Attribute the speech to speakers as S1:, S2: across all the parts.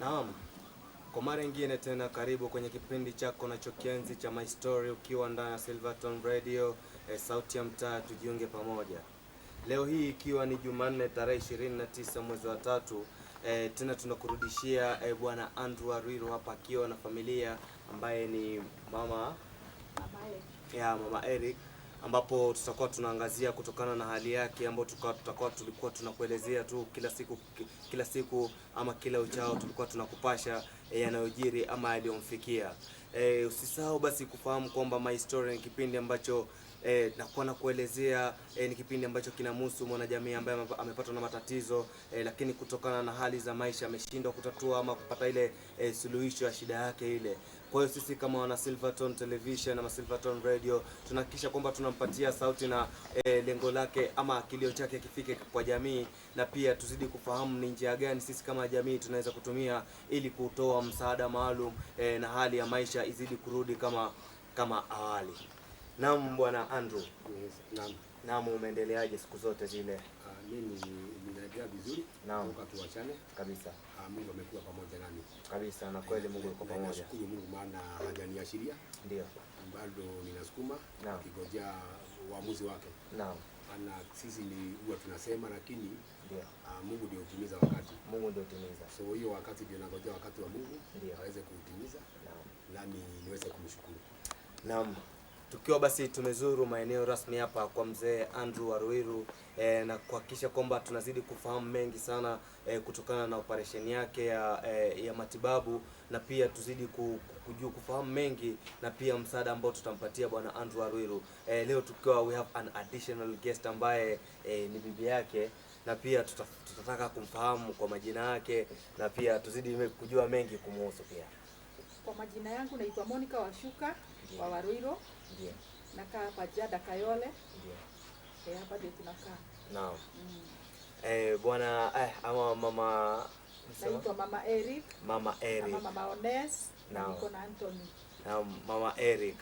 S1: Naam, kwa mara nyingine tena karibu kwenye kipindi chako nachokienzi cha My Story ukiwa ndani ya Silverton Radio, sauti ya mtaa, tujiunge pamoja. Leo hii ikiwa ni Jumanne tarehe 29 mwezi wa 3, tena tunakurudishia bwana Andrew Arwiro hapa akiwa na familia ambaye ni mama Eric, ambapo tutakuwa tunaangazia kutokana na hali yake ambayo tulikuwa tunakuelezea tu kila siku ama kila uchao tulikuwa tunakupasha yanayojiri ama yaliyomfikia. Usisahau basi kufahamu kwamba My Story ni kipindi ambacho nakuwa nakuelezea ni kipindi ambacho kinamhusu mwanajamii ambaye amepatwa na matatizo lakini kutokana na hali za maisha ameshindwa kutatua ama kupata ile suluhisho ya shida yake ile. Kwa hiyo sisi kama wana Silverton Television na Silverton Radio tunahakikisha kwamba tunampatia sauti na lengo lake ama kilio chake kifike kwa jamii, na pia tuzidi kufahamu ni njia gani sisi kama jamii tunaweza kutumia ili kutoa msaada maalum na hali ya maisha izidi kurudi kama awali. Naam bwana Andrew.
S2: Naam.
S1: Naam, umeendeleaje siku zote zile?
S2: Mimi ninaendelea vizuri.
S1: Naam.
S2: Toka tuachane
S1: Kabisa.
S2: Mungu amekuwa pamoja nami.
S1: Kabisa, na kweli Mungu yuko pamoja.
S2: Nashukuru Mungu maana hajaniashiria.
S1: Ndio.
S2: Bado ninasukuma nikingojea uamuzi wake.
S1: Naam.
S2: Ana sisi ni huwa tunasema lakini
S1: ndio
S2: Mungu ndio hutimiza wakati.
S1: Mungu ndio hutimiza.
S2: So hiyo wakati ndio nangojea wakati wa Mungu aweze kuutimiza.
S1: Naam.
S2: Nami niweze kumshukuru.
S1: Naam. Tukiwa basi tumezuru maeneo rasmi hapa kwa mzee Andrew Arwiro na kuhakikisha kwamba tunazidi kufahamu mengi sana kutokana na operesheni yake ya matibabu, na pia tuzidi kufahamu mengi na pia msaada ambao tutampatia bwana Andrew Arwiro. Leo tukiwa we have an additional guest ambaye ni bibi yake, na pia tutataka kumfahamu kwa majina yake na pia tuzidi kujua mengi kumhusu pia.
S3: Kwa majina yangu naitwa Monica Washuka wa Warwiro.
S1: Ndio.
S3: Nakaa hapa Jada Kayole.
S1: Ndio.
S3: Hapa ndio tunakaa.
S1: Naam. Bwana ama mama
S3: naitwa Mama Eric.
S1: Mama Eric.
S3: Ama Mama Ones.
S1: Naam.
S3: Niko na Anthony.
S1: Naam, Mama Eric.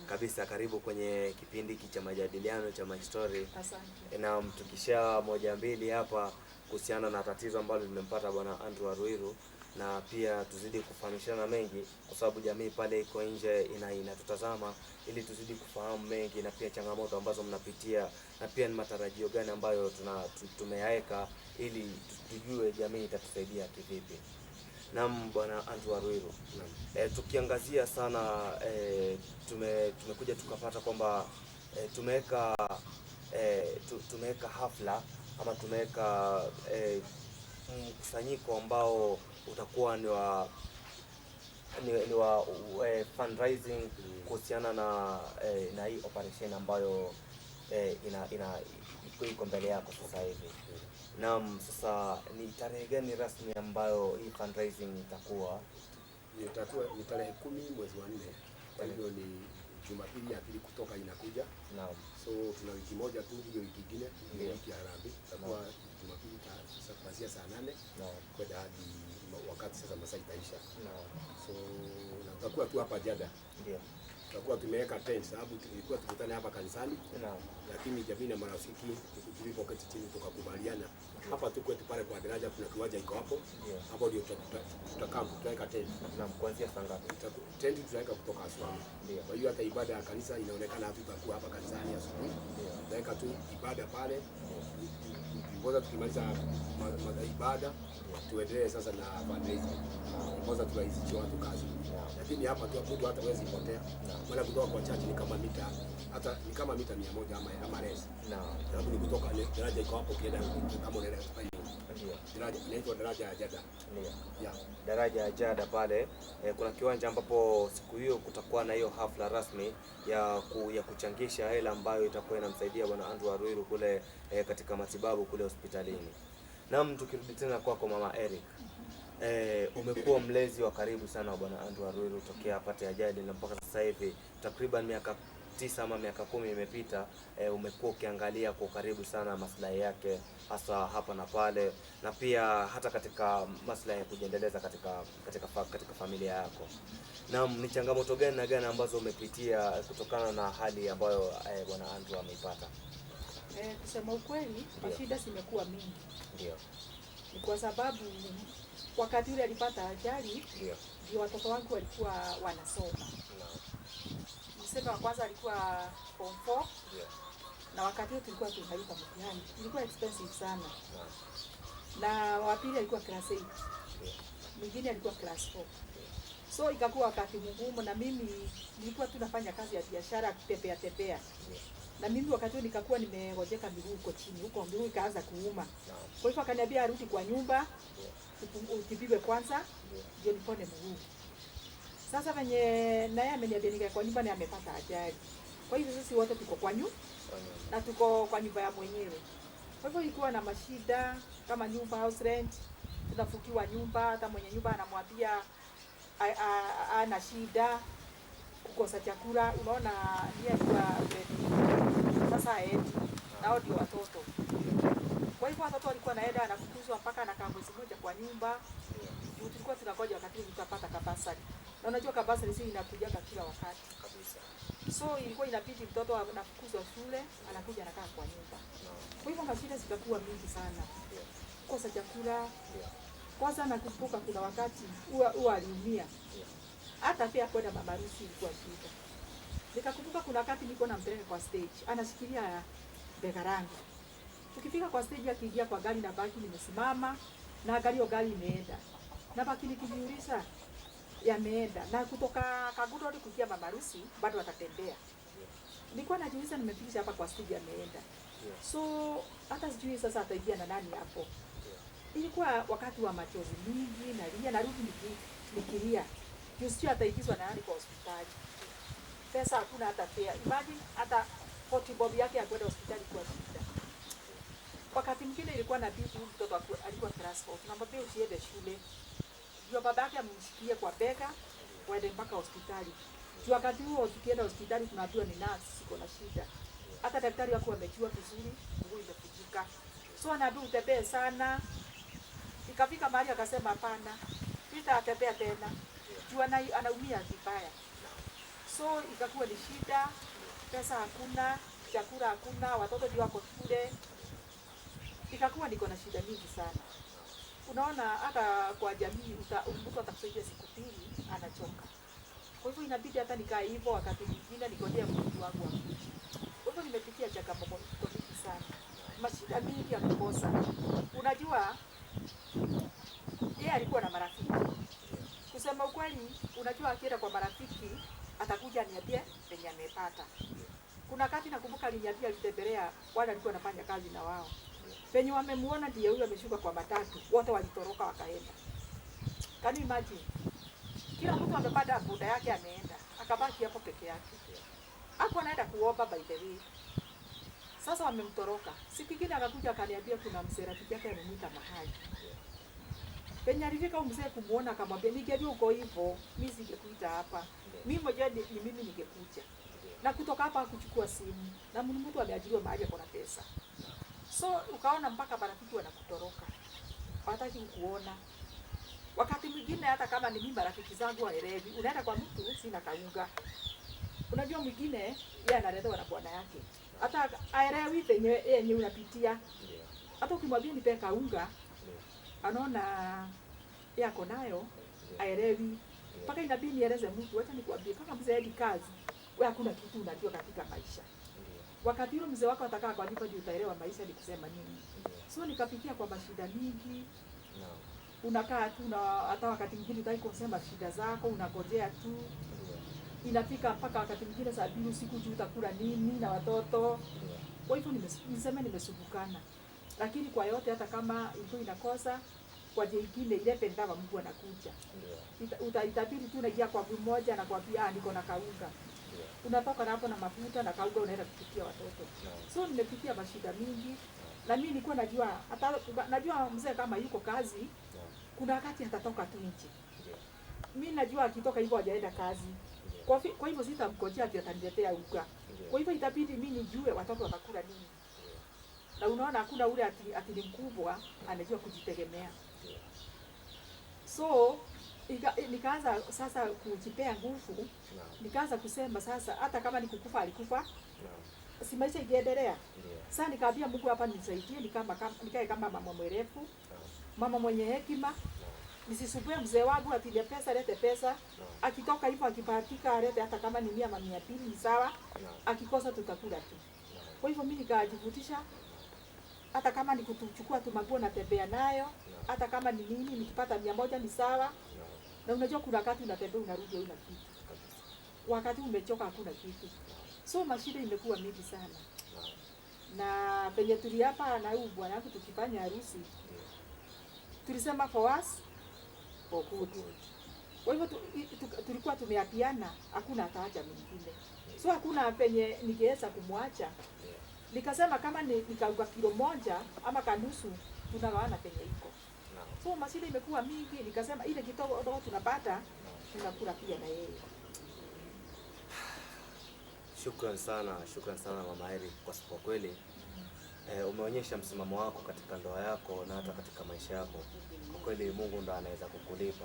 S1: Kabisa, karibu kwenye kipindi hiki cha majadiliano cha My Story.
S3: Asante.
S1: Na tukisha moja mbili hapa kuhusiana na tatizo ambalo limempata bwana Andrew Arwiro, na pia tuzidi kufahamishana mengi kwa sababu jamii pale iko nje inatutazama, ili tuzidi kufahamu mengi na pia changamoto ambazo mnapitia na pia ni matarajio gani ambayo tumeyaweka ili tujue jamii itatusaidia kivipi. Naam bwana Andrew Arwiro. Tukiangazia sana tumekuja tukapata kwamba tumeweka hafla ama tumeweka mkusanyiko ambao utakuwa ni wa fundraising kuhusiana na hii operation ambayo iko mbele yako sasa hivi. Naam, sasa ni tarehe gani rasmi ambayo hii fundraising itakuwa?
S2: Ni tarehe 10 mwezi wa 4. Kwa hivyo ni Jumapili ya pili kutoka inakuja.
S1: Naam.
S2: So tuna wiki moja tu, hiyo wiki nyingine ni wiki ya harambee. Itakuwa Jumapili sasa kuanzia saa 8 kwenda hadi wakati sasa masaa itaisha.
S1: Naam.
S2: So na tutakuwa tu hapa Jada.
S1: Ndio.
S2: Tutakuwa tumeweka tent sababu tulikuwa tukutane hapa kanisani.
S1: Naam.
S2: Lakini jamii na marafiki tulipoketi chini tukakubaliana hapa tu kwetu pale kwa daraja kuna kiwanja iko hapo. Hapo ndio tutakaa tutaweka tent.
S1: Na kuanzia saa ngapi?
S2: Tent tutaweka kutoka asubuhi.
S1: Ndio.
S2: Kwa hiyo hata ibada ya kanisa inaonekana hatutakuwa hapa kanisani asubuhi. Tutaweka tu ibada pale. Ngoja tukimaliza ibada tuendelee sasa na fundraising. Ngoja tuwaizishe watu kazi. Lakini hapa tu mtu hata hawezi potea. Maana kutoka kwa church ni kama mita 100 ama less. Sababu ni kutoka daraja iko hapo kienda kama unaenda kufanya. Ndio. Daraja inaitwa daraja ya Jada.
S1: Ndio.
S2: Yeah.
S1: Daraja ya Jada pale kuna kiwanja ambapo siku hiyo kutakuwa na hiyo hafla rasmi ya kuchangisha hela ambayo itakuwa inamsaidia bwana Andrew Arwiro kule katika matibabu kule hospitalini. Naam, tukirudi tena kwako Mama Eric. Umekuwa mlezi wa karibu sana wa bwana Andrew Arwiro tokea apate ajali na mpaka sasa hivi takriban miaka 9 ama miaka 10 imepita. Umekuwa ukiangalia kwa karibu sana maslahi yake hasa hapa na pale, na pia hata katika maslahi ya kujiendeleza katika familia yako. Naam, ni changamoto gani na gani ambazo umepitia kutokana na hali ambayo bwana Andrew ameipata?
S3: Kusema ukweli, shida zimekuwa mingi.
S1: Ndio.
S3: Ni kwa sababu wakati ule alipata ajali,
S2: Ndio.
S3: ndio watoto wangu walikuwa wanasoma. Msema wa kwanza alikuwa form 4.
S2: Ndio.
S3: Na wakati huo tulikuwa tunalipa mtihani. Ilikuwa expensive sana. Na wa pili alikuwa class 8. Mwingine alikuwa class 4. So ikakuwa wakati mgumu, na mimi nilikuwa tunafanya kazi ya biashara tepea. Na mimi wakati huo nikakuwa nimegojeka miguu huko chini, huko miguu ikaanza kuuma. Kwa hivyo akaniambia arudi kwa nyumba, utibiwe kwanza ndio nipone mguu. Sasa venye naye ameniambia nikae kwa nyumba na amepata ajali. Kwa hivyo sisi wote tuko kwa nyumba na tuko kwa nyumba ya mwenyewe. Kwa hivyo ilikuwa na mashida kama nyumba, house rent, tunafukiwa nyumba, hata mwenye nyumba anamwambia ana shida kukosa chakula. Unaona yeye alikuwa sasa aendi nao ndio watoto. Kwa hivyo watoto walikuwa naenda anafukuzwa mpaka anakaa mwezi mmoja kwa nyumba. Tulikuwa tunangoja wakati tutapata kabasari. Na unajua kabasari si inakuja kila wakati kabisa. So ilikuwa inabidi mtoto anafukuzwa shule, anakuja anakaa kwa nyumba. Kwa hivyo mashida zikakuwa mingi sana. Kukosa chakula. Kwanza nakumbuka kuna wakati huwa aliumia. Hata pia kwenda mama harusi ilikuwa shida. Nikakumbuka kuna wakati niko nampeleka kwa stage, anashikilia bega langu. Tukifika kwa stage akiingia kwa gari na baki nimesimama na gari imeenda. Na baki nikijiuliza yameenda, na kutoka Kagudo hadi kufikia mama harusi bado atatembea. Nilikuwa najiuliza nimefikisha hapa kwa stage ameenda. So hata sijui sasa ataingia na nani hapo. Ilikuwa wakati wa machozi mingi, nalia narudi nikilia. Sijui ataingizwa na nani kwa hospitali. Pesa hakuna hata fare. Imagine hata 40 bob yake ya kwenda hospitali kwa shida. Wakati mwingine ilikuwa na bibi mtoto alikuwa class 4. Tunamwambia usiende shule. Ndio baba yake amemshikia kwa bega waende mpaka hospitali. Juu wakati huo tukienda hospitali tunaambiwa ni nurse siko na shida. Hata daktari wako amejua vizuri mguu imevunjika. So anaambiwa utembee sana. Ikafika mahali akasema hapana. Sitatembea tena. Juu anaumia vibaya. So ikakuwa ni shida, pesa hakuna, chakula hakuna, watoto ndio wako shule. Ikakuwa niko na shida mingi sana. Unaona hata kwa jamii mtu atakusaidia siku 2 anachoka. Kwa hivyo inabidi hata nikae hivyo wakati mwingine nikojea mtu wangu akuje. Kwa hivyo nimepitia changamoto mingi sana. Mashida mingi ya kukosa. Unajua yeye alikuwa na marafiki. Kusema ukweli, unajua akienda kwa marafiki atakuja niambie penye amepata. Kuna wakati nakumbuka aliniambia alitembelea wale alikuwa anafanya kazi na wao. Penye wamemuona ndiye huyo ameshuka kwa matatu, wote walitoroka wakaenda. Can you imagine? Kila mtu amepata boda yake ameenda, akabaki hapo peke yake. Hapo anaenda kuomba by the way. Sasa wamemtoroka. Siku nyingine akakuja akaniambia kuna mzee rafiki yake amemwita mahali. Penye alifika mzee kumuona akamwambia ningejua uko hivyo, mimi singekuita hapa. Mimi moja ni mimi ningekuja. Na kutoka hapa kuchukua simu. Na mtu ameajiriwa mahali kwa pesa. So ukaona mpaka marafiki wanakutoroka. Hawataki kukuona. Wakati mwingine hata kama ni mimi marafiki zangu waelewi, unaenda kwa mtu sina kaunga. Unajua mwingine yeye analetewa na bwana yake. Hata aelewi penye yeye unapitia. Hata ukimwambia nipe kaunga, anaona yako nayo aelewi. Mpaka inabidi nieleze mtu, acha nikwambie kama mzee hadi kazi, wewe hakuna kitu unajua katika maisha. Wakati huo mzee wako atakaa kwa ndipo ndio utaelewa maisha ni kusema nini. So nikapitia kwa mashida mingi. Unakaa tu na hata wakati mwingine utaki kusema shida zako, unangojea tu. Inafika mpaka wakati mwingine saa 2 usiku juu utakula nini na watoto. Kwa hivyo nimesubukana. Lakini kwa yote hata kama ilikuwa inakosa kwa jingine ile pendava Mungu anakuja. Itabidi tu unaingia kwa mmoja na kwambia niko na kaunga. Unatoka hapo na mafuta na kaunga unaenda kupikia watoto. So nimepitia mashida mingi. Na mimi nilikuwa najua hata najua mzee kama yuko kazi kuna wakati atatoka tu nje. Mimi najua akitoka hivyo hajaenda kazi. Kwa hivyo sitamkojea ati ataniletea unga. Kwa hivyo itabidi mimi nijue watoto watakula nini. Na unaona hakuna ule ati ni mkubwa anajua kujitegemea. So nikaanza sasa kujipea nguvu. Nikaanza kusema sasa hata kama nikukufa alikufa. Si maisha ingeendelea. Sasa nikaambia Mungu hapa nisaidie nikae kama mama mwerefu. Mama mwenye hekima nisisumbue mzee wangu ati pesa lete pesa. Akitoka hivyo akibahatika alete hata kama ni 100 ama 200 ni sawa. Akikosa tutakula tu. Kwa hivyo mimi nikajivutisha, hata kama ni kuchukua tu manguo natembea nayo, hata kama ni nini nikipata 100 ni sawa. Na unajua kuna wakati unatembea unarudi huna kitu. Wakati umechoka hakuna kitu. So mashida imekuwa mingi sana. Na penye tuliapa na huyu bwana wangu tukifanya harusi, tulisema for us for good. Kwa hivyo tulikuwa tumeapiana, hakuna ataacha mwingine. So hakuna penye ningeweza kumwacha. Nikasema kama nikauka kilo 1 ama kanusu tunagawana penye iko. So mashida imekuwa mingi, nikasema ile kidogo tunapata tunakula pia na yeye.
S1: Shukran sana Mama Eric kwa kweli. Umeonyesha msimamo wako katika ndoa yako na hata katika maisha yako. Kwa kweli Mungu ndo anaweza kukulipa.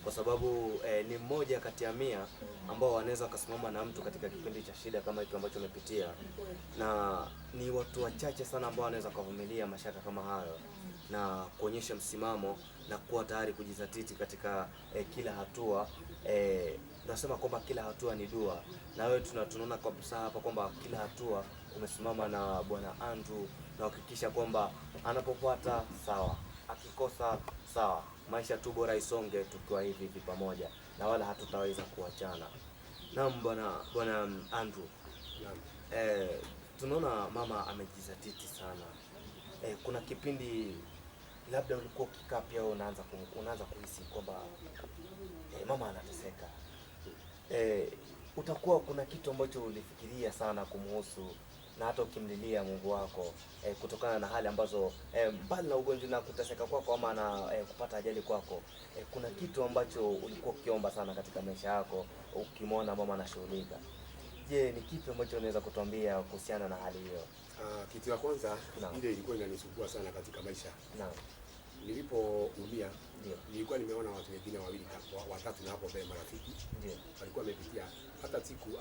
S1: Kwa sababu ni mmoja kati ya 100 ambao wanaweza kusimama na mtu katika kipindi cha shida kama hiki ambacho umepitia. Na ni watu wachache sana ambao wanaweza kuvumilia mashaka kama hayo na kuonyesha msimamo na kuwa tayari kujizatiti katika kila hatua. Nasema kwamba kila hatua ni dua. Na wewe tunaona kabisa hapa kwamba kila hatua umesimama na Bwana Andrew na hakikisha kwamba anapopata sawa, akikosa sawa, maisha tu bora isonge tukiwa hivi pamoja na wala hatutaweza kuachana. Naam Bwana Andrew. Naam. Tunaona mama amejizatiti sana. Kuna kipindi labda ulikuwa ukikaa pia unaanza kuhisi kwamba mama anateseka. Utakuwa kuna kitu ambacho ulifikiria sana kumhusu na hata ukimlilia Mungu wako kutokana na hali ambazo mbali na ugonjwa na kuteseka kwako ama na kupata ajali kwako, kuna kitu ambacho ulikuwa ukiomba sana katika maisha yako ukimwona mama anashughulika. Je, ni kipi ambacho unaweza kutuambia kuhusiana na hali hiyo?
S2: Kitu ya kwanza ile ilikuwa inanisumbua sana katika maisha.
S1: Naam.
S2: Nilipoumia nilikuwa nimeona watu wengine 2 watatu na hapo mbele marafiki.
S1: Ndio.
S2: Walikuwa wamepitia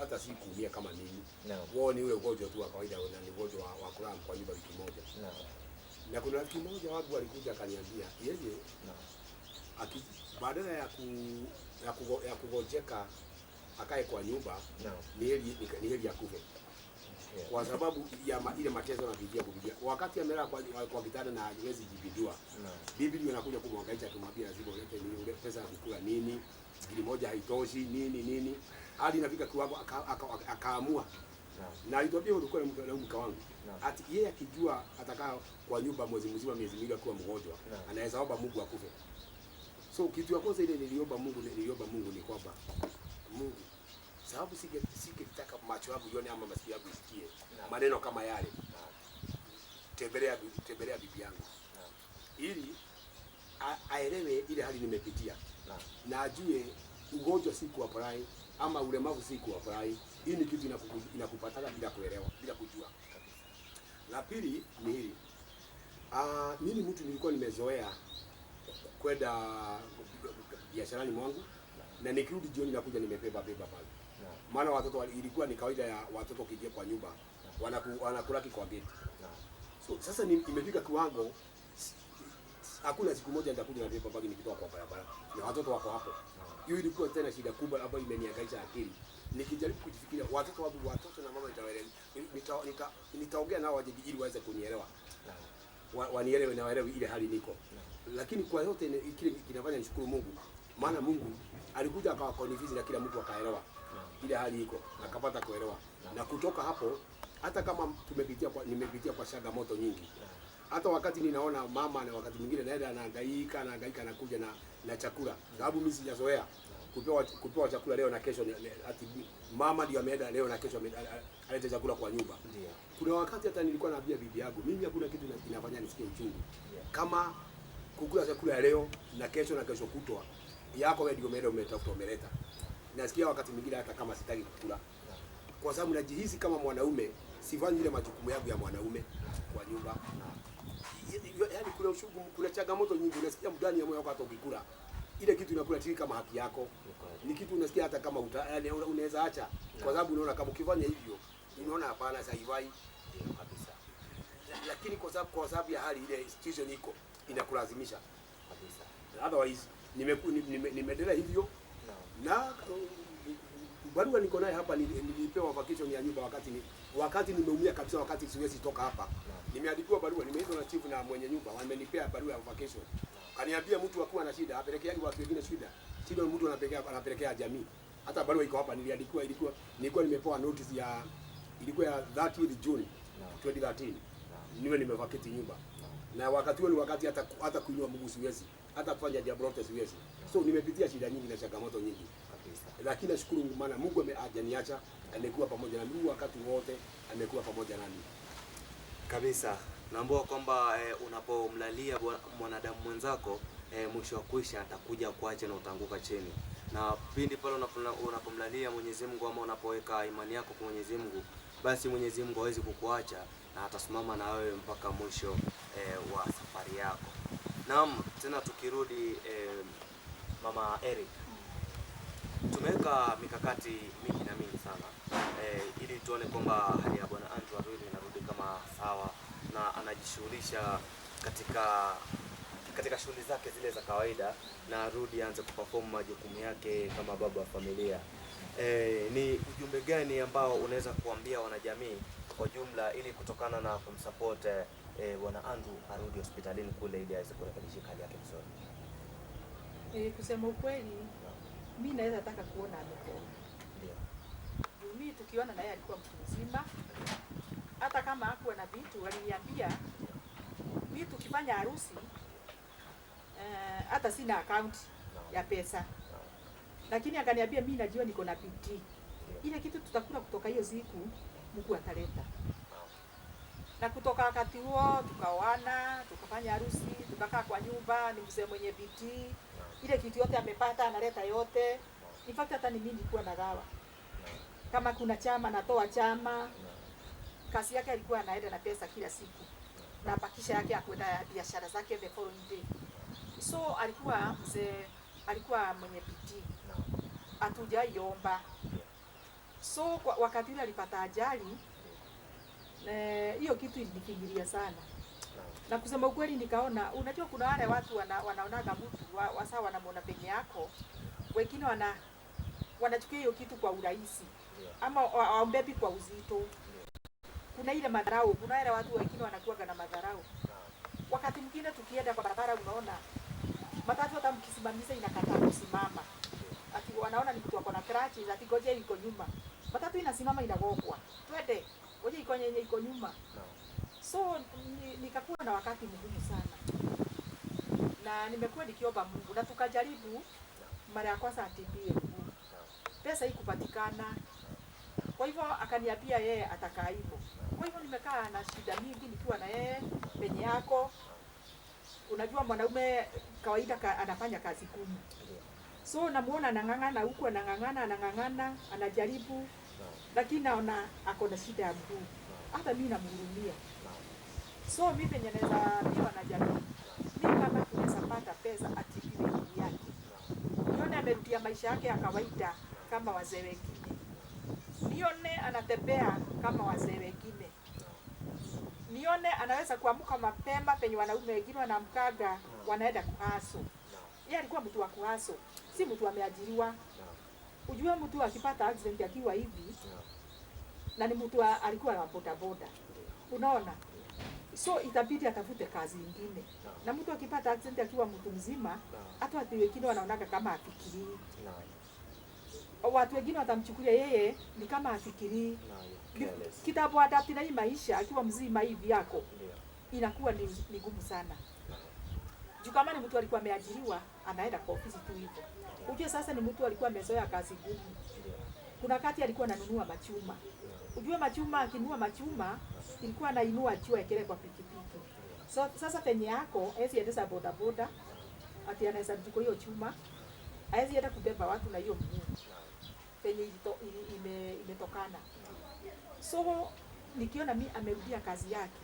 S2: hata siku kuumia kama mimi.
S1: Naam.
S2: Wao ni ule ugonjwa tu wa kawaida na ni ugonjwa wa kulala kwa nyumba wiki moja.
S1: Naam.
S2: Na kuna rafiki mmoja wangu walikuja akaniambia yeye badala ya kugojeka akae kwa nyumba, ni heri akufe. Kwa sababu ya ile mateso na bidii kupitia. Wakati amelala kwa kitanda na hawezi jibidua. Bibi inakuja kumwangalia kumwambia lazima ulete ni pesa ya kukula nini? Gili moja haitoshi nini. Hadi inafika kiwango akaamua. Na alitwambia ulikuwa na mke wangu. Ati yeye akijua atakaa kwa nyumba mwezi mzima miezi miwili akiwa mgonjwa, anaweza omba Mungu akufe. So kitu ya kwanza ile niliomba Mungu ni kwamba Mungu, sababu sikitaka macho yangu yone ama masikio yangu isikie maneno kama yale. Tembelea bibi yangu. Ili aelewe ile hali nimepitia. Na ajue ugonjwa si kuapply ama ulemavu si kuapply. Hii ni kitu inakupataka bila kuelewa, bila kujua. La pili ni hili. Mimi mtu nilikuwa nimezoea kwenda biasharani mwangu na nikirudi jioni nakuja nimebeba pale. Maana watoto ilikuwa ni kawaida ya watoto kijia kwa nyumba wanakulaki kwa gate. So sasa imefika kiwango hakuna siku moja nitakuja na beba bagi nikitoka kwa barabara na watoto wako hapo. Hiyo ilikuwa tena shida kubwa ambayo imenihangaisha akili. Nikijaribu kujifikiria watoto na mama nitaongea nao waje ili waweze kunielewa. Wanielewe na waelewe ile hali niko. Lakini kwa yote kile kinafanya nishukuru Mungu. Maana Mungu alikuja akawakonvince na kila mtu akaelewa ile hali iko, akapata kuelewa. Na kutoka hapo hata kama nimepitia kwa changamoto nyingi. Hata wakati ninaona mama na wakati mwingine naenda anahangaika anakuja na chakula. Sababu mimi sijazoea kupewa chakula leo na kesho ati mama ndio ameenda leo na kesho alete chakula kwa nyumba. Ndio. Kuna wakati hata nilikuwa naambia bibi yangu, mimi hakuna kitu kinafanya nisikie uchungu kama kukula chakula leo na kesho kutwa. Yako wewe ndio umeenda umetafuta umeleta. Nasikia wakati mwingine hata kama sitaki kukula. Kwa sababu najihisi kama mwanaume sifanyi ile majukumu yangu ya mwanaume kwa nyumba. Yaani kuna ushugu, kuna changamoto nyingi. Unasikia ndani ya moyo wako hata ukikula ile kitu inakula tiki kama haki yako. Ni kitu unasikia hata kama yaani unaweza acha. Kwa sababu unaona kama ukifanya hivyo unaona hapana sahihi kabisa. Lakini kwa sababu ya hali ile situation iko inakulazimisha kabisa. Otherwise nimeendelea hivyo na barua niko naye hapa. Nilipewa vacation ya nyumba wakati nimeumia kabisa, wakati siwezi toka hapa. Nimeandikiwa barua, nimeitwa na chief na mwenye nyumba, wamenipea barua ya vacation. Kaniambia mtu akiwa na shida apelekea watu wengine shida mtu anapelekea jamii. Hata barua iko hapa, niliandikiwa, nilikuwa nimepewa notice ya ilikuwa ya 30th June 2013. Niwe nimevacate nyumba. Na wakati huo ni wakati hata kuinua mguu siwezi, hata kufanya jambo lote siwezi. So nimepitia shida nyingi na changamoto nyingi. Lakini nashukuru maana Mungu hajaniacha, amekuwa pamoja na mimi wakati wote, amekuwa pamoja nami.
S1: Kabisa. Naambia kwamba unapomlalia mwanadamu mwenzako mwisho wa kuisha atakuja kuacha na utaanguka chini. Na pindi pale unapomlalia Mwenyezi Mungu ama unapoweka imani yako kwa Mwenyezi Mungu, basi Mwenyezi Mungu hawezi kukuacha na atasimama na wewe mpaka mwisho wa safari yako. Naam, tena tukirudi Mama Eric, tumeweka mikakati mingi sana ili tuone kwamba hali ya Bwana Andrew Arweli inarudi kama sawa na anajishughulisha katika shughuli zake zile za kawaida na arudi aanze kuperform majukumu yake kama baba wa familia. Ni ujumbe gani ambao unaweza kuambia wanajamii kwa jumla ili kutokana na kumsupport Bwana Andrew arudi hospitalini kule ili aweze kurekebisha hali yake vizuri?
S3: Kusema ukweli, mimi naweza taka kuona amepona.
S1: Ndio.
S3: Mimi tukiona naye alikuwa mtu mzima. Hata kama hakuwa na vitu, waliniambia mimi tukifanya harusi hata sina account ya pesa. Lakini akaniambia mimi najua niko na bidii. Ile kitu tutakula kutoka hiyo siku Mungu ataleta. Na kutoka wakati huo tukaoana, tukafanya harusi, tukakaa kwa nyumba, ni mzee mwenye bidii. Ile kitu yote amepata analeta yote. In fact hata ni mimi nilikuwa nagawa. Kama kuna chama natoa chama. Kazi yake alikuwa anaenda na pesa kila siku. Na pakisha yake ya kwenda biashara zake the following day. So alikuwa mzee, alikuwa mwenye bidii. Hatujaiomba. So wakati ule alipata ajali, hiyo kitu ilinifingiria sana. Na kusema ukweli nikaona, unajua kuna wale watu wanaonaga mtu wasa wanamwona penye yako, wengine wanachukua hiyo kitu kwa urahisi ama waombepi kwa uzito. Kuna ile madharau, kuna wale watu wengine wanakuwa na madharau. Wakati mwingine tukienda kwa barabara unaona matatu hata mkisimamisha inakataa kusimama. Ati wanaona ni mtu wako na crutches, ati goje iko nyuma. Matatu inasimama inagongwa. Twende, goje iko nyenye iko nyuma. So nikakuwa na wakati mgumu sana. Na nimekuwa nikiomba Mungu na tukajaribu mara ya kwanza atibie Mungu. Pesa haikupatikana. Kwa hivyo akaniambia yeye atakaa hivyo. Kwa hivyo nimekaa na shida mingi nikiwa na yeye penye yako. Unajua mwanaume kawaida anafanya kazi ngumu. So namuona anang'ang'ana huko, anang'ang'ana, anajaribu. Lakini naona ako na shida ya mguu. Hata mimi namhurumia. So mimi penye naweza pia anajaribu. Mimi kama tunaweza pata pesa atibiwe hili yake. Nione amerudia maisha yake ya kawaida kama wazee wengine. Nione anatembea kama wazee wengine. Nione anaweza kuamka mapema penye wanaume wengine wanamkaga wanaenda kuhaso. Yeye alikuwa mtu wa kuhaso, si mtu ameajiriwa. Ujue mtu akipata accident akiwa hivi na ni mtu alikuwa na bodaboda. Unaona? So itabidi atafute kazi nyingine. Na mtu akipata accident akiwa mtu mzima, hata watu wengine wanaonaga kama afikiri. Watu wengine watamchukulia yeye ni kama afikiri. Kitabu adapt na hii maisha akiwa mzima hivi yako. Inakuwa ni gumu sana. Juu kama ni mtu alikuwa ameajiriwa, anaenda kwa ofisi tu hivyo. Ujue sasa ni mtu alikuwa amezoea kazi ngumu. Kuna kati alikuwa ananunua machuma. Ujue machuma akinunua machuma, ilikuwa anainua juu ekele kwa pikipiki. So sasa penye yako, hezi endesha boda boda, ati anaweza kuchukua hiyo chuma, hezi enda kubeba watu na hiyo mguu. Penye imetokana. So nikiona mimi amerudia kazi yake.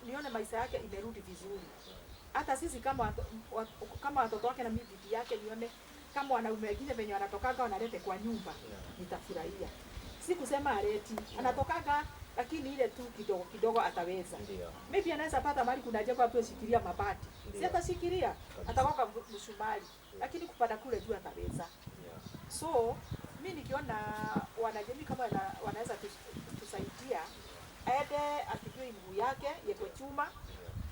S3: Nione maisha yake imerudi vizuri. Hata sisi kama watoto wake na mimi bibi yake nione kama wanaume wengine wenye wanatokaga wanalete kwa nyumba, nitafurahia. Si kusema aleti, anatokaga lakini ile tu kidogo kidogo ataweza.
S1: Ndio.
S3: Maybe anaweza pata mali kuna jengo hapo shikilia mabati. Si atashikilia, atakoka msumari. Lakini kupanda kule juu ataweza. So mimi nikiona wanajamii kama wanaweza tusaidia aende akijue mguu yake yekwe chuma,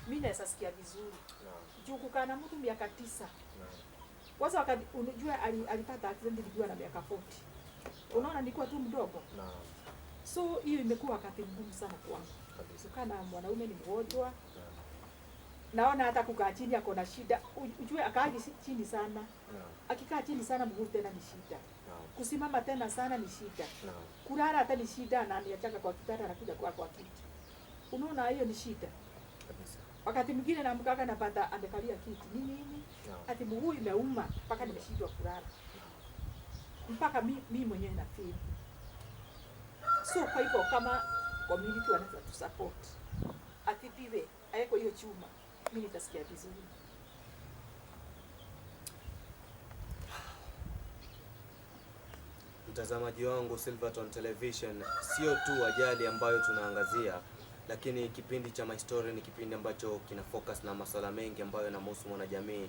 S3: mimi naweza sikia vizuri. Juu kukaa na mtu miaka 9. Kwanza wakati unajua alipata accident nikiwa na miaka 40. Unaona nilikuwa tu mdogo. So hiyo imekuwa wakati mgumu sana kwangu. Kukaa na mwanaume ni mgonjwa. Naona hata kukaa chini ako na shida. Ujue akaa chini sana. Akikaa chini sana mguu tena ni shida. Kusimama tena sana ni shida. Kulala hata ni shida na aniachaka kwa kitanda anakuja kwa kiti. Unaona hiyo ni shida. Wakati mwingine naamka napata amekalia kiti. Nini? Ati mguu imeuma mpaka nimeshindwa kulala. Mpaka mimi mwenyewe na feel. So kwa hivyo kama community wanaweza tu support. Atibiwe, aeko hiyo chuma. Mimi nitasikia vizuri.
S1: Mtazamaji wangu Silverton Television, sio tu ajali ambayo tunaangazia, lakini kipindi cha My Story ni kipindi ambacho kina focus na masuala mengi ambayo yanamhusu mwanajamii.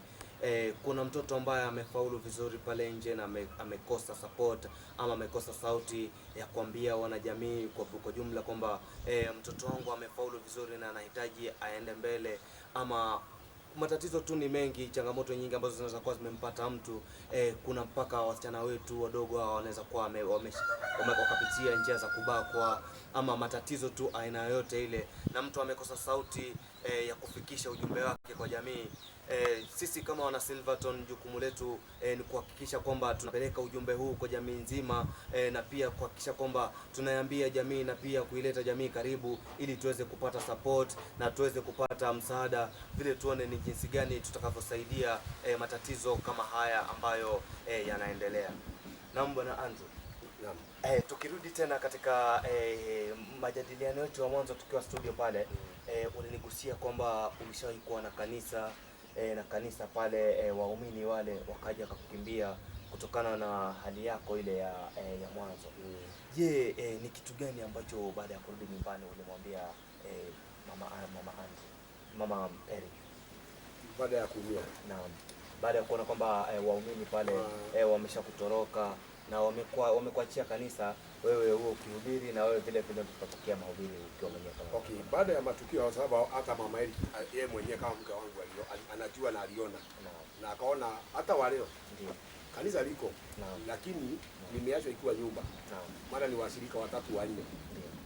S1: Kuna mtoto ambaye amefaulu vizuri pale nje na amekosa support ama amekosa sauti ya kuambia wanajamii kwa jumla kwamba mtoto wangu amefaulu vizuri na anahitaji aende mbele, ama matatizo tu ni mengi, changamoto nyingi ambazo zinaweza kuwa zimempata mtu. Kuna mpaka wasichana wetu wadogo hao wanaweza kuwa wakapitia njia za kubakwa ama matatizo tu aina yoyote ile, na mtu amekosa sauti ya kufikisha ujumbe wake kwa jamii. Sisi kama wana Silverton, jukumu letu ni kuhakikisha kwamba tunapeleka ujumbe huu kwa jamii nzima, na pia kuhakikisha kwamba tunaiambia jamii na pia kuileta jamii karibu, ili tuweze kupata support na tuweze kupata msaada, vile tuone ni jinsi gani tutakavyosaidia matatizo kama haya ambayo yanaendelea. Naam Bwana Andrew. Naam. Tukirudi tena katika majadiliano yetu ya mwanzo tukiwa studio pale, ulinigusia kwamba ulishawahi kuwa na kanisa pale, waumini wale wakaja kukukimbia kutokana na hali yako ile ya mwanzo. Je, ni kitu gani ambacho baada ya kurudi nyumbani ulimwambia mama Eric
S2: baada ya kuumia?
S1: Naam. Baada ya kuona kwamba waumini pale wameshakutoroka na wamekuachia kanisa, wewe huo ukihubiri na wewe vile vile tutapokea mahubiri ukiwa mwenyewe kama.
S2: Okay, baada ya matukio, kwa sababu hata mama Eric yeye mwenyewe kama mke wangu anajua na aliona na akaona hata waleo ndio kanisa liko, lakini nimeachwa ikiwa nyumba. Mara ni washirika 3 4,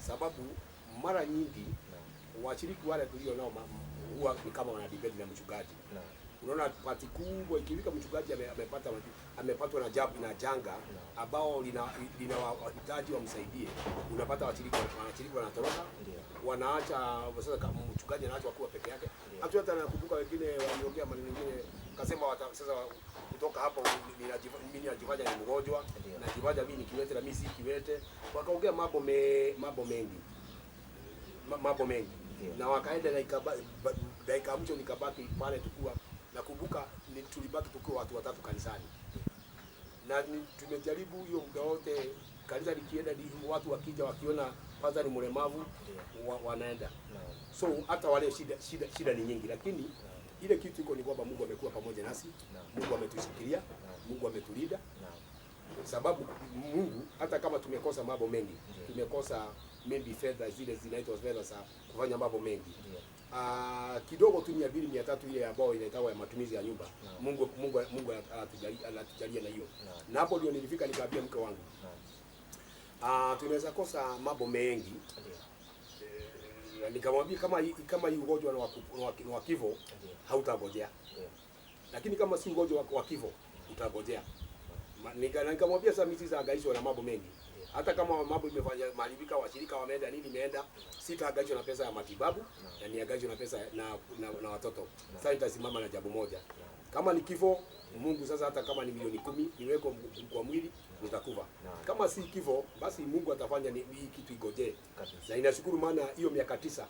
S2: sababu mara nyingi washiriki wale tulio nao huwa ni kama wana debate na mchungaji. Unaona pati kubwa ikifika mchungaji amepatwa na janga ambao lina wahitaji wamsaidie, unapata washiriki wanatoroka, wanaacha sasa mchungaji anaacha kuwa peke yake. Hata nakumbuka wengine waliongea maneno mengine kasema sasa kutoka hapo mimi najifanya ni mgonjwa, najifanya mimi ni kiwete na mimi si kiwete, wakaongea mambo mengi na wakaenda dakika mwisho nikabaki pale tukua. Nakumbuka tulibaki tukiwa watu 3 kanisani, na tumejaribu hiyo muda wote kanisa likienda, watu wakija wakiona kwanza ni mlemavu wanaenda. So hata wale shida ni nyingi, lakini ile kitu iko ni kwamba Mungu amekuwa pamoja nasi, Mungu ametushikilia, Mungu ametulinda. Sababu Mungu hata kama tumekosa mambo mengi, tumekosa maybe fedha zile zinaitwa fedha za kufanya mambo mengi. Kidogo tu 200-300 ile ambayo inaitwa ya matumizi ya nyumba. Mungu anatujalia na hiyo. Na hapo ndio nilifika nikaambia mke wangu, tunaweza kosa mambo mengi. Nikamwambia kama hii ugonjwa wa kifo hautangojea. Lakini kama si ugonjwa wa kifo utangojea. Nikamwambia sasa mimi sitahangaishwa na mambo mengi. Hata kama mambo imefanya maharibika, washirika wameenda nini imeenda, sitahangaishwa na pesa ya matibabu, na nihangaishwe na pesa na watoto. Sasa nitasimama na jambo moja. Kama ni kifo, Mungu sasa hata kama ni milioni 10 niweko kwa mwili nitakufa. Kama si kifo, basi Mungu atafanya hii kitu igoje. Na inashukuru maana hiyo miaka 9.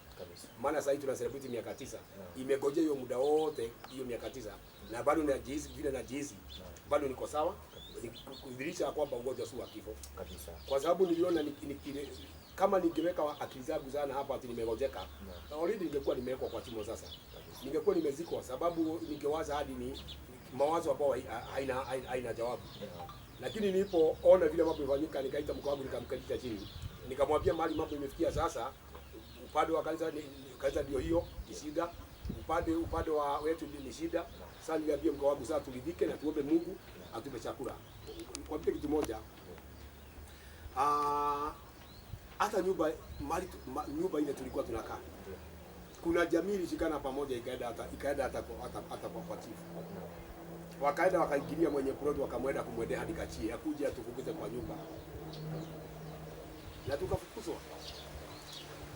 S2: Maana sasa tuna celebrate miaka 9. Imegoje hiyo muda wote hiyo miaka 9. Na bado najihisi vile najihisi. Bado niko sawa. Kudhihirisha kwamba ugonjwa si wa kifo kabisa, kwa sababu niliona kama ningeweka akili zangu sana hapa ati nimegojeka, already ningekuwa nimewekwa kwa chimo sasa. Ningekuwa nimezikwa, sababu ningewaza hadi ni mawazo ambayo haina jawabu. Lakini nilipoona vile mambo yamefanyika, nikaita mke wangu nikamkalisha chini. Nikamwambia mahali mambo imefikia sasa, upande wa kanisa ndio hiyo ni shida. Upande wa wetu ni shida. Sasa niliambia mke wangu sasa turidhike na tuombe Mungu atupe chakula. Kwa kitu moja, hata nyumba ile tulikuwa tunakaa, kuna jamii ilishikana pamoja ikaenda hata kwa chifu. Wakaenda wakaingilia mwenye plot wakamwenda kumwendea hadi Kachie akuje atufukuze kwa nyumba. Na tukafukuzwa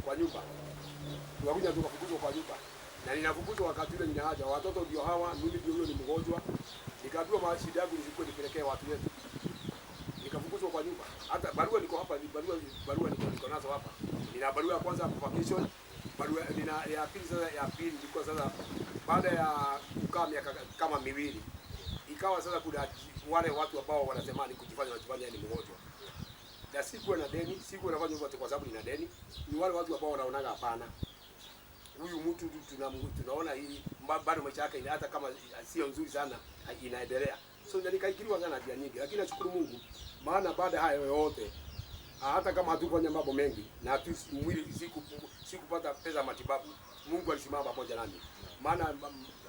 S2: kwa nyumba. Tukafukuzwa kwa nyumba. Na ninafukuzwa wakati ule ninahaja watoto ndio hawa, mimi ndio yule ni mgonjwa. Nikaambiwa mashida yangu nilikuwa nipelekee watu wetu. Nikafukuzwa kwa nyumba. Hata barua niko hapa, barua niko nazo hapa. Nina barua ya kwanza kwa vacation, barua nina ya pili sasa, ya pili ilikuwa sasa baada ya kukaa miaka kama miwili. Ikawa sasa kuna wale watu ambao wanasema ni kujifanya ni mgonjwa. Na sikuwa na deni, sikuwa nafanya hivyo kwa sababu nina deni. Ni wale watu ambao wanaonaga hapana, huyu mtu tunaona hii bado maisha yake hata kama sio nzuri sana inaendelea. So nikaikiriwa sana dia nyingi, lakini nashukuru Mungu maana baada hayo yote, hata kama hatukufanya mambo mengi na mwili sikupata pesa matibabu, Mungu alisimama pamoja nami. Maana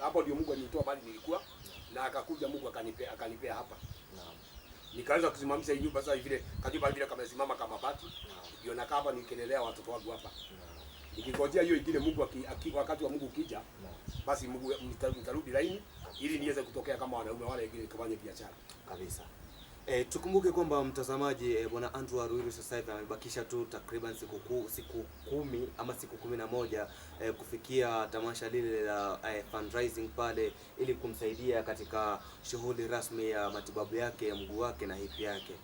S2: hapo ndio Mungu alinitoa bali nilikuwa na akakuja Mungu akanipea hapa. Nikaanza kusimamisha hii nyumba sasa vile katiba vile kama simama kama bati. Ndio nakaa hapa nikiendelea watoto wangu hapa. Nikingojea hiyo ingine Mungu wakati wa Mungu ukija, basi Mungu nitarudi laini ili niweze kutokea kama wanaume wale wengine kufanya biashara
S1: kabisa. Tukumbuke kwamba mtazamaji, bwana Andrew Waruiru sasa hivi amebakisha tu takriban siku 10 ama siku 11 kufikia tamasha lile la fundraising pale, ili kumsaidia katika shughuli rasmi ya matibabu yake ya mguu wake na hip yake.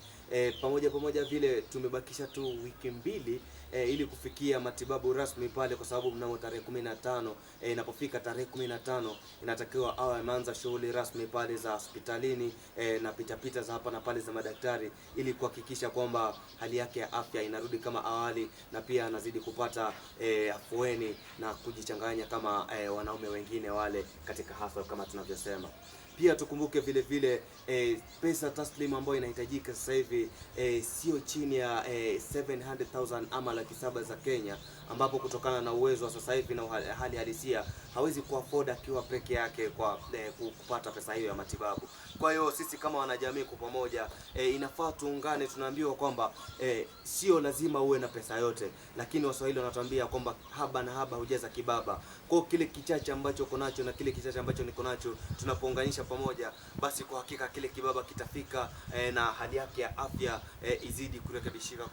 S1: Pamoja vile tumebakisha tu wiki mbili ili kufikia matibabu rasmi pale, kwa sababu mnamo tarehe 15 inapofika tarehe 15 inatakiwa awe ameanza shughuli rasmi pale za hospitalini na pitapita za hapa na pale za madaktari, ili kuhakikisha kwamba hali yake ya afya inarudi kama awali na pia anazidi kupata afueni na kujichanganya kama wanaume wengine wale katika hustle kama tunavyosema. Pia tukumbuke vile vile pesa taslim ambayo inahitajika sasa hivi sio chini ya 700,000 ama laki 7 za Kenya, ambapo kutokana na uwezo wa sasa hivi na hali halisia hawezi kuafford akiwa peke yake kwa kupata pesa hiyo ya matibabu. Kwa hiyo sisi kama wanajamii kwa pamoja inafaa tuungane. Tunaambiwa kwamba sio lazima uwe na pesa yote, lakini Waswahili wanatuambia kwamba haba na haba hujaza kibaba. Kwa kile kichache ambacho uko nacho na kile kichache ambacho niko nacho tunapounganisha pamoja, basi kwa hakika kile kibaba kitafika na hali yake ya afya izidi kurekebishika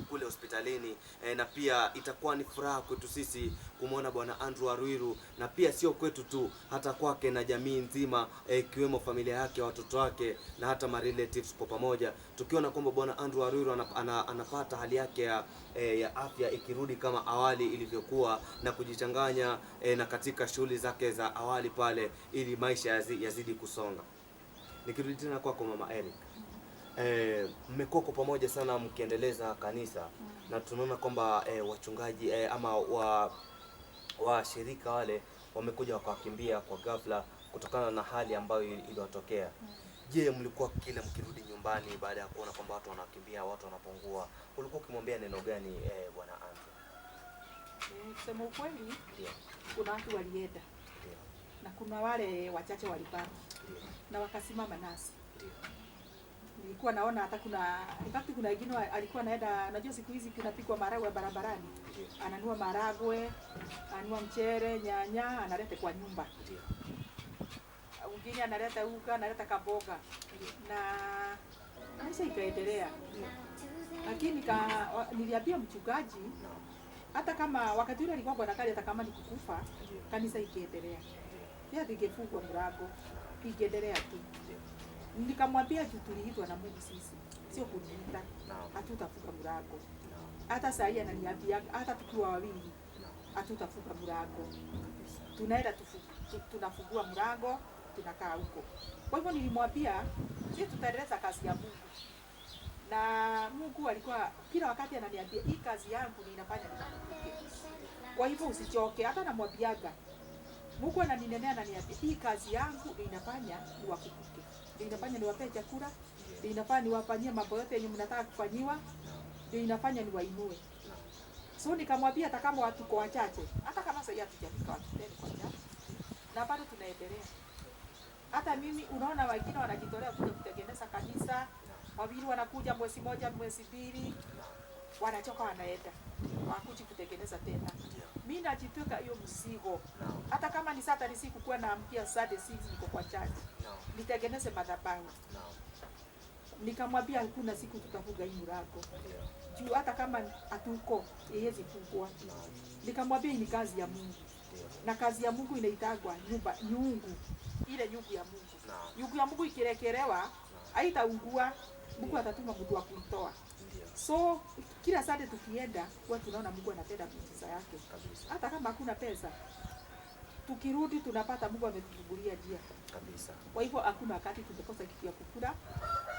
S1: kule hospitalini, na pia itakuwa ni furaha kwetu sisi kumwona bwana Andrew Waruiru, na pia sio kwetu tu, hata kwake na jamii nzima, ikiwemo familia yake, watoto wake na hata ma relatives kwa pamoja, tukiona kwamba bwana Andrew Waruiru anapata hali yake ya afya ikirudi kama awali ilivyokuwa na kujichanganya na katika shughuli zake za awali pale, ili maisha yazidi kusonga. Nikirudi tena kwako Mama Eric, mmekuwa kwa pamoja sana mkiendeleza kanisa, na tunaona kwamba wachungaji ama washirika wale wamekuja wakakimbia kwa ghafla kutokana na hali ambayo iliwatokea. Je, mlikuwa kile mkirudi nyumbani baada ya kuona kwamba watu wanakimbia, watu wanapungua, ulikuwa ukimwambia neno gani bwana Andrew?
S3: Kusema ukweli, kuna watu walienda na kuna wale wachache walibaki na wakasimama nasi. Nilikuwa naona hata kuna wengine alikuwa anaenda, unajua siku hizi kunapikwa maharagwe barabarani. Ananua maharagwe, ananua mchere, nyanya, analeta kwa nyumba. Mwingine analeta uga, analeta kaboga. Na maisha ikaendelea. Lakini niliambia mchungaji, hata kama wakati ule alikuwa kwa hata kama ni kukufa, kanisa ikiendelea. Pia ingefungwa mlango, ikiendelea tu. Nikamwambia tuliitwa na Mungu sisi, sio kujiita. Hatutafunga mlango. Hata saa hii ananiambia hata tukiwa wawili hatutafunga mlango. Tunaenda tunafungua mlango, tunakaa huko. Kwa hivyo nilimwambia sisi tutaendeleza kazi ya Mungu. na Mungu alikuwa kila wakati ananiambia hii kazi yangu ninafanya nikukumbuke. Kwa hivyo usichoke, hata namwambiaga Mungu ananinenea, ananiambia hii kazi yangu ninafanya niwakumbuke. Ninafanya niwapee chakula, ninafanya niwafanyie mambo yote yenye mnataka kufanyiwa, ninafanya niwainue. So nikamwambia hata kama watu kwa wachache, hata kama sasa hatujafika watu 10 kwa wachache, na bado tunaendelea. Hata mimi unaona wengine wanajitolea kuja kutengeneza kanisa, wawili wanakuja mwezi moja, mwezi mbili, wanachoka wanaenda. Wakuji kutengeneza tena. Mimi najitoka hiyo mzigo. Hata kama ni Saturday siku kuwa na mpia Saturday 6 niko kwa church. Nitengeneze madhabahu. Nikamwambia hakuna siku tutafuga hii mlango. Juu hata kama hatuko haiwezi fungwa. Nikamwambia ni kazi ya Mungu. Na kazi ya Mungu inaitagwa nyungu. Ile nyungu ya Mungu. Nyungu ya Mungu ikirekelewa haitaungua. Mungu atatuma mtu wa kuitoa. So kila Sunday tukienda huwa tunaona Mungu anatenda miujiza yake. Hata kama hakuna pesa, tukirudi tunapata Mungu ametufungulia njia kabisa. Kwa hivyo hakuna wakati tumekosa kitu ya kukula.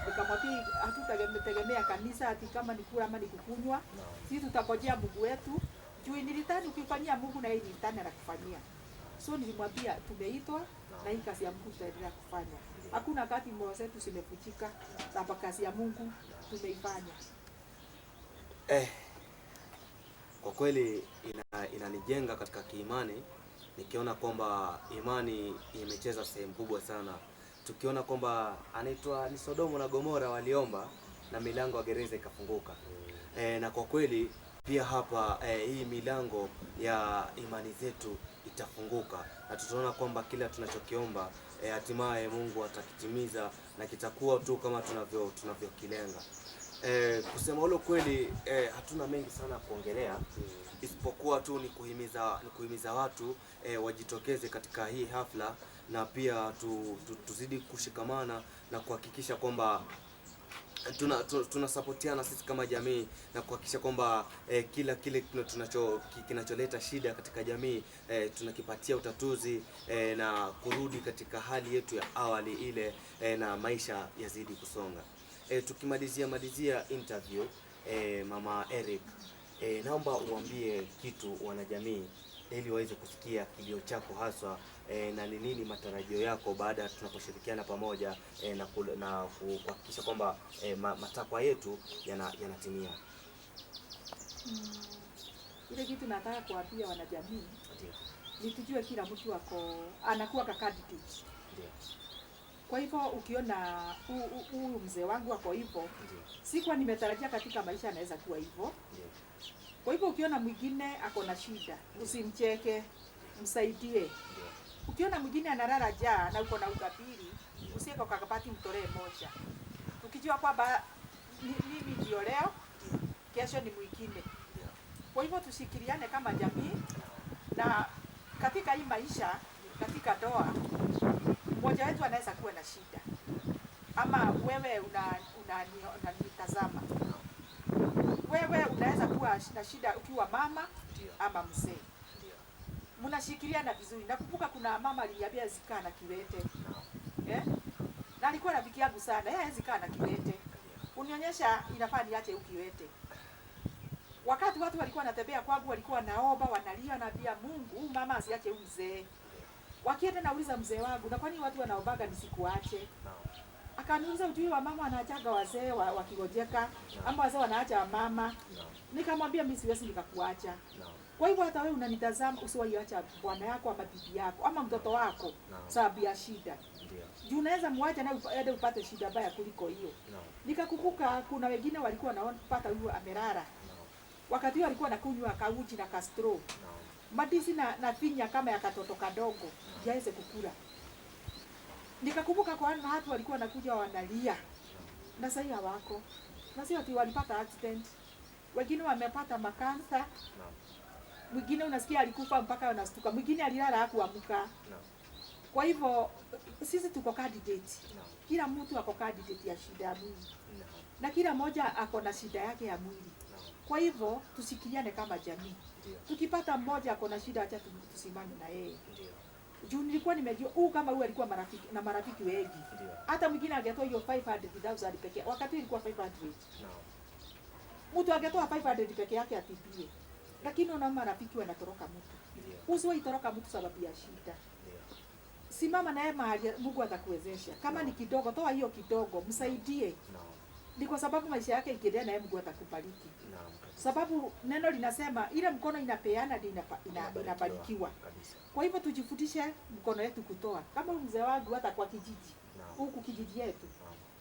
S3: Nikamwambia hatutategemea kanisa ati kama ni kula ama ni kukunywa. Sisi tutangojea Mungu wetu. Juu nilitani ukifanyia Mungu na yeye nilitani anakufanyia. So nilimwambia tumeitwa na hii kazi ya Mungu tutaendelea kufanya. Hakuna wakati moyo wetu zimefuchika, hapa kazi ya Mungu tumeifanya.
S1: Kwa kweli inanijenga katika kiimani, nikiona kwamba imani imecheza sehemu kubwa sana. Tukiona kwamba anaitwa ni Sodomu na Gomora waliomba na milango ya gereza ikafunguka. Na kwa kweli pia hapa hii milango ya imani zetu itafunguka na tutaona kwamba kila tunachokiomba hatimaye Mungu atakitimiza na kitakuwa tu kama tunavyokilenga. Kusema ule kweli hatuna mengi sana kuongelea, isipokuwa tu ni kuhimiza watu wajitokeze katika hii hafla, na pia tuzidi kushikamana na kuhakikisha kwamba tunasapotiana sisi kama jamii na kuhakikisha kwamba kila kile kinacholeta shida katika jamii tunakipatia utatuzi na kurudi katika hali yetu ya awali ile, na maisha yazidi kusonga. Tukimalizia interview, Mama Eric, naomba uambie kitu wanajamii ili waweze kusikia kilio chako haswa, na ni nini matarajio yako baada tunaposhirikiana pamoja na kuhakikisha kwamba matakwa yetu yanatimia.
S3: Ile kitu nataka kuambia wanajamii ni tujue kila mtu anakuwa candidate. Kwa hivyo ukiona huyu mzee wangu wako hivyo, sikuwa nimetarajia katika maisha anaweza kuwa hivyo. Kwa hivyo ukiona mwingine ako na shida, usimcheke, msaidie. Ukiona mwingine analala njaa na uko na ukabili, usieko kakapati mtolee moja. Ukijua kwamba mimi ndio leo, kesho ni mwingine. Kwa hivyo tushikiliane kama jamii, na katika hii maisha, katika ndoa, mmoja wetu anaweza kuwa na shida. Ama wewe unanitazama. Wewe unaweza kuwa na shida ukiwa mama ama mzee. Mnashikiliana vizuri. Nakumbuka kuna mama aliniambia zikaa na kiwete. Na alikuwa rafiki yangu sana. Yeye zikaa na kiwete. Unionyesha inafaa niache ukiwete. Wakati watu walikuwa wanatembea kwangu, walikuwa naomba, wanalia, naambia Mungu, mama asiache mzee. Wakienda nauliza mzee wangu, na kwani watu wanaombaga nisikuache? Akaniuliza ujui wa mama wanaachaga wazee wakigojeka, ama wazee wanaacha mama. Nikamwambia mimi siwezi nikakuacha. Kwa hivyo hata wewe unanitazama, usiwaiacha bwana yako ama bibi yako ama mtoto wako sababu ya shida. Juu unaweza muacha na uende upate shida mbaya kuliko hiyo. Nikakumbuka kuna wengine walikuwa wanapata huyu amelala. Wakati huo alikuwa anakunywa kauji na kastro. Madisi na finya kama ya katoto kadogo, jaweze kukula. Nikakumbuka kwa watu walikuwa wanakuja wanalia. Na sasa hivi hawako. Na sio ati walipata accident. Wengine wamepata makansa. Mwingine unasikia alikufa mpaka anastuka. Mwingine alilala hakuamka. Kwa hivyo sisi tuko candidate. Kila mtu ako candidate ya shida ya mwili. Na kila mmoja ako na shida yake ya mwili. Kwa hivyo tusikiliane kama jamii. Tukipata mmoja ako na shida, acha tusimame na yeye. Juu nilikuwa nimejua kama huyu alikuwa marafiki wengi. Hata mwingine angetoa hiyo 500,000 pekee. Wakati ilikuwa 500. Mtu angetoa 500 pekee yake atibie. Lakini unaona marafiki wanatoroka mtu. Usiwahi toroka mtu sababu ya shida. Simama naye mahali Mungu atakuwezesha. Kama ni kidogo, toa hiyo kidogo, msaidie. Ni kwa sababu maisha yake ikiendelea naye Mungu atakubariki. Sababu neno linasema ile mkono inapeana ndio inabarikiwa. Kwa hivyo tujifutishe mkono yetu kutoa. Kama mzee wangu hata kwa kijiji, huku kijiji yetu,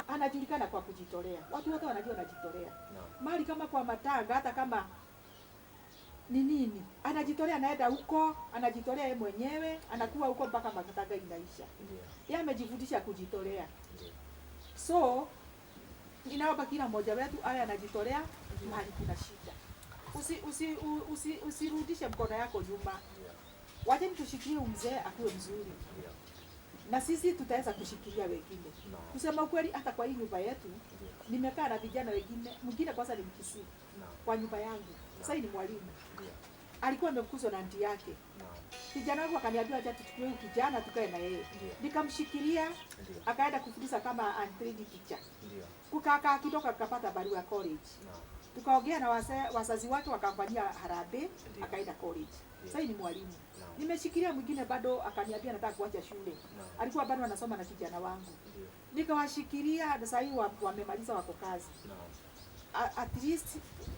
S3: anajulikana kwa kujitolea. Watu wote wanajua anajitolea. Mali kama kwa matanga, hata kama ni nini, anajitolea, anaenda huko, anajitolea yeye mwenyewe, anakuwa huko mpaka matanga inaisha. Yeye amejifutisha kujitolea. So inaomba kila mmoja wetu awe anajitolea mahali kuna shida. Usirudishe mkono yako nyuma. Waje tushikilie mzee akuwe mzuri. Na sisi tutaweza kushikilia wengine. Kusema ukweli, hata kwa hii nyumba yetu nimekaa na vijana wengine, mwingine kwanza ni Mkisii kwa nyumba yangu. Sasa ni mwalimu. Alikuwa amekuzwa na aunti yake. Kijana wangu akaniambia acha tuchukue huyu kijana tukae na yeye. Nikamshikilia, akaenda kufundisha kama untrained teacher. Kukaa kidogo akapata barua ya college. Tukaongea na wazazi wake wakamfanyia harambee, akaenda college. Sasa ni mwalimu. Nimeshikilia mwingine bado akaniambia nataka kuacha shule. Alikuwa bado anasoma na kijana wangu. Nikawashikilia, sasa hivi wamemaliza wako kazi. At least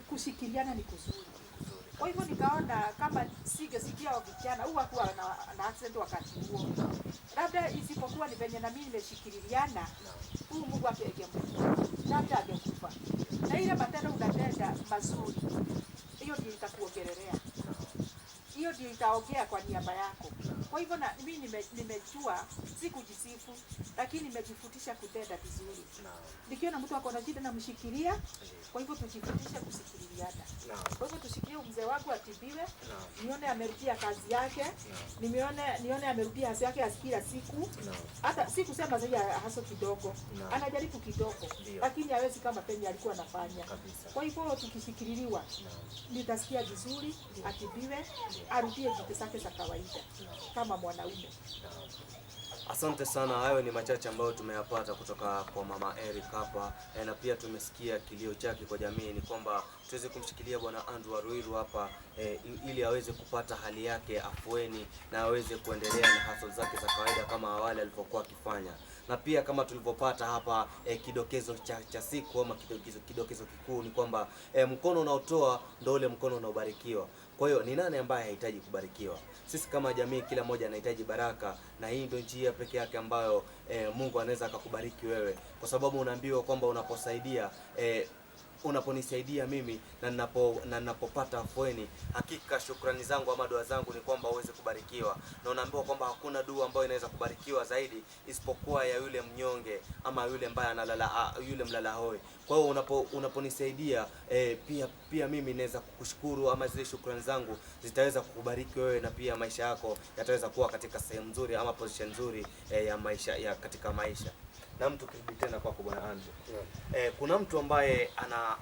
S3: kushikiliana ni kuzuri. Kwa hivyo nikaona kama singesikia vijana huwa kuwa na accident wakati huo. Labda isipokuwa ni venye na mimi nimeshikiliana, huyu Mungu angemkufa. Labda angekufa. Na ile matendo unatenda mazuri, hiyo ndio itakuongelelea. Hiyo ndio itaongea kwa niaba yako. Kwa hivyo na mimi nimejua si kujisifu, lakini nimejifutisha kutenda vizuri. Nikiona mtu ako na shida namshikilia, kwa hivyo tujifutishe kusikiliana. Kwa hivyo tushikilie mzee wako atibiwe, nione amerudia kazi yake, nione amerudia hasa yake kila siku. Hata si kusema zaidi haso kidogo. Anajaribu kidogo, lakini hawezi kama penye alikuwa anafanya. Kwa hivyo tukishikililiwa, nitasikia vizuri, atibiwe, arudie vitu zake za kawaida kama mwanaume.
S1: Asante sana. Hayo ni machache ambayo tumeyapata kutoka kwa Mama Eric hapa, na pia tumesikia kilio chake kwa jamii, ni kwamba tuweze kumshikilia Bwana Andrew Waruiru hapa ili aweze kupata hali yake afueni na aweze kuendelea na hustle zake za kawaida kama awali alivyokuwa akifanya. Na pia kama tulivyopata hapa kidokezo cha siku ama kidokezo kikuu ni kwamba mkono unaotoa ndio ule mkono unaobarikiwa. Kwa hiyo ni nani ambaye hahitaji kubarikiwa? Sisi kama jamii, kila mmoja anahitaji baraka, na hii ndio njia pekee yake ambayo Mungu anaweza akakubariki wewe, kwa sababu unaambiwa kwamba unaposaidia unaponisaidia mimi na ninapopata afueni, hakika shukrani zangu ama dua zangu ni kwamba uweze kubarikiwa. Na unaambiwa kwamba hakuna dua ambayo inaweza kubarikiwa zaidi isipokuwa ya yule mnyonge ama yule ambaye analala, yule mlala hoi. Kwa hiyo unaponisaidia pia mimi naweza kukushukuru, ama zile shukrani zangu zitaweza kukubariki wewe, na pia maisha yako yataweza kuwa katika sehemu nzuri ama position nzuri ya maisha katika maisha. Na mtu kirudi tena kwako Bwana Andrew. Kuna mtu ambaye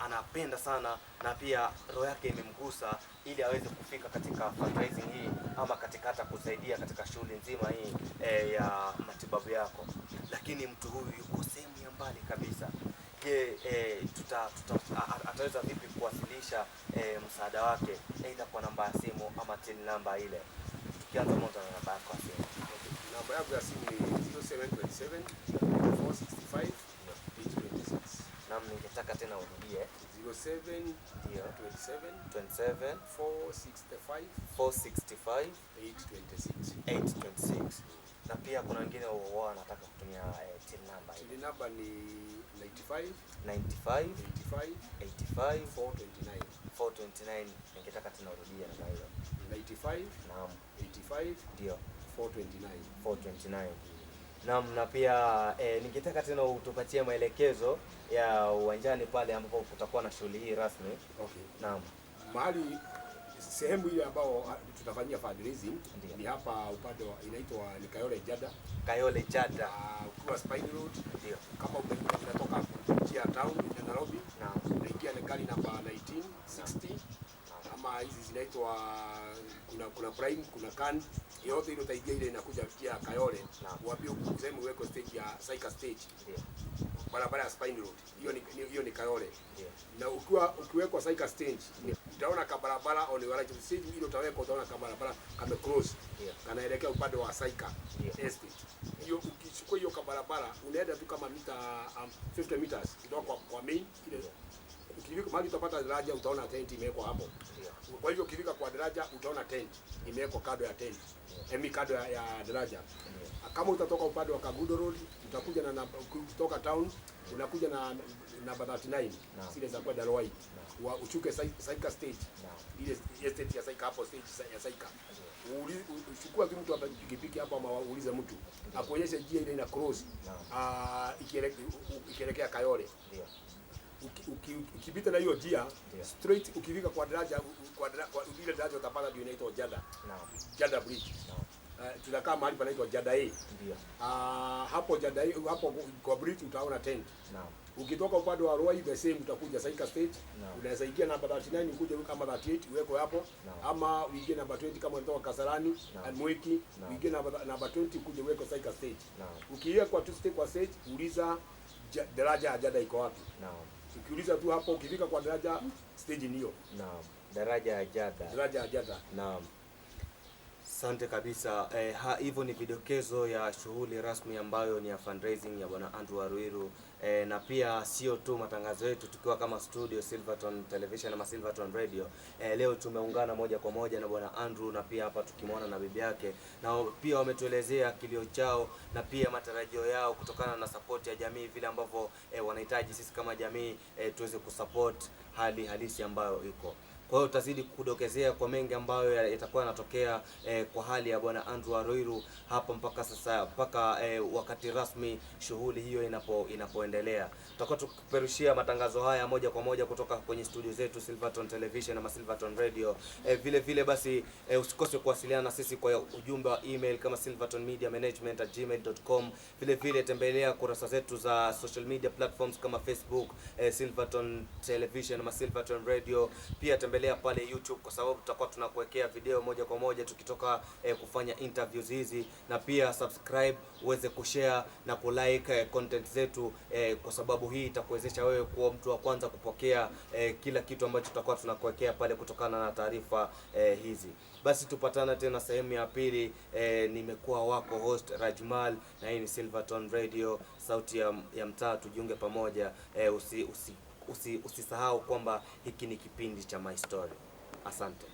S1: anapenda sana na pia roho yake imemgusa ili aweze kufika katika fundraising hii ama katika hata kusaidia katika shughuli nzima hii ya matibabu yako, lakini mtu huyu yuko sehemu ya mbali kabisa. Je, ataweza vipi kuwasilisha msaada wake, aidha kwa namba ya simu ama till namba ile? Tukianza moja na namba yako ya simu.
S2: Namba yangu ya simu ni 0727 465 826.
S1: Naam, ningetaka tena urudie.
S2: 07
S1: Ndio.
S2: 27 465
S1: 465
S2: 826.
S1: 826. Na pia kuna wengine wao wanataka kutumia till number.
S2: Till number ni 95
S1: 95
S2: 85
S1: 85
S2: 429.
S1: 429. Ningetaka tena urudie na hiyo.
S2: 95
S1: Naam.
S2: 85
S1: Ndio.
S2: 429.
S1: 429. Naam, na pia ningetaka tena utupatie maelekezo ya uwanjani pale ambapo kutakuwa na shughuli hii rasmi.
S2: Okay.
S1: Naam.
S2: Mahali sehemu ile ambao tutafanyia fundraising ni hapa upande wa inaitwa ni Kayole Jada.
S1: Kayole Jada.
S2: Ukiwa Spine Road.
S1: Ndio.
S2: Kama umetoka kuja town ya Nairobi.
S1: Naam.
S2: Unaingia na gari namba 1960. ama hizi zinaitwa kuna prime, kuna can, yote ile utaingia ile inakuja pia Kayole. Waambie useme uweko stage ya Saika stage.
S4: Ndio.
S2: Barabara ya Spine Road. Hiyo ni Kayole.
S4: Ndio.
S2: Na ukiwekwa Saika stage, utaona kabarabara on your right stage ile utaweka, utaona kabarabara kame cross.
S4: Ndio.
S2: Kanaelekea upande wa Saika estate. Hiyo ukichukua hiyo kabarabara unaenda tu kama mita 50 meters kutoka kwa main ile. Ukifika mahali utapata daraja, utaona tent imewekwa hapo. Kwa hivyo ukifika kwa daraja utaona tent imewekwa kando ya tent. Kando ya daraja. Kama utatoka upande wa Kagudo Road, utakuja kutoka town, unakuja na namba 39 zile za kwa Darwai. Uchuke Saika stage. Ile estate ya Saika hapo stage ya Saika. Uchukua tu mtu pikipiki hapo ama uulize mtu akuonyeshe njia ile ina cross ikielekea Kayole. Ukipita na hiyo njia straight, ukifika kwa daraja kwa ile daraja utapata ndio inaitwa Jada. Jada Bridge. Tunakaa mahali panaitwa Jada A. Ndio. Hapo Jada A, hapo kwa bridge utaona tent. Ukitoka upande wa Ruai the same, utakuja Saika stage. Unaweza ingia namba 39 ukuje kama 38 uweko hapo, ama uingie namba 20 kama unatoka Kasarani Mweki, uingie namba 20 ukuje uweko Saika stage. Ukiingia kwa stage uliza daraja ya Jada iko wapi. Ukiuliza tu hapo, ukifika kwa daraja stage ni hiyo.
S4: Daraja ya Jada.
S2: Daraja ya Jada.
S1: Asante kabisa. Hivyo ni vidokezo ya shughuli rasmi ambayo ni ya fundraising ya Bwana Andrew Waruiru. Na pia sio tu matangazo yetu tukiwa kama studio Silverton Television na Silverton Radio. Leo tumeungana moja kwa moja na Bwana Andrew, na pia hapa tukimwona na bibi yake, na pia wametuelezea kilio chao na pia matarajio yao kutokana na support ya jamii, vile ambavyo wanahitaji sisi kama jamii tuweze kusupport hali halisi ambayo iko. Kwa hiyo tutazidi kudokezea kwa mengi ambayo yatakuwa yanatokea kwa hali ya Bwana Andrew Waruiru hapa mpaka sasa, mpaka wakati rasmi shughuli hiyo inapoendelea. Tutakuwa tukiperushia matangazo haya moja kwa moja kutoka kwenye studio zetu Silverton Television na Silverton Radio. Vile vile basi usikose kuwasiliana na sisi kwa ujumbe wa email kama silvertonmediamanagement@gmail.com. Vile vile tembelea kurasa zetu za social media platforms kama Facebook Silverton Television na Silverton Radio. Pia tembelea pale YouTube kwa sababu tutakuwa tunakuwekea video moja kwa moja tukitoka kufanya interviews hizi, na pia subscribe uweze kushare na kulike content zetu kwa sababu hii itakuwezesha wewe kuwa mtu wa kwanza kupokea kila kitu ambacho tutakuwa tunakuwekea pale kutokana na taarifa hizi. Basi tupatana tena sehemu ya pili. Nimekuwa wako host Rajmal na hii ni Silverton Radio, sauti ya mtaa. Tujiunge pamoja. Usisahau kwamba hiki ni kipindi cha My Story. Asante.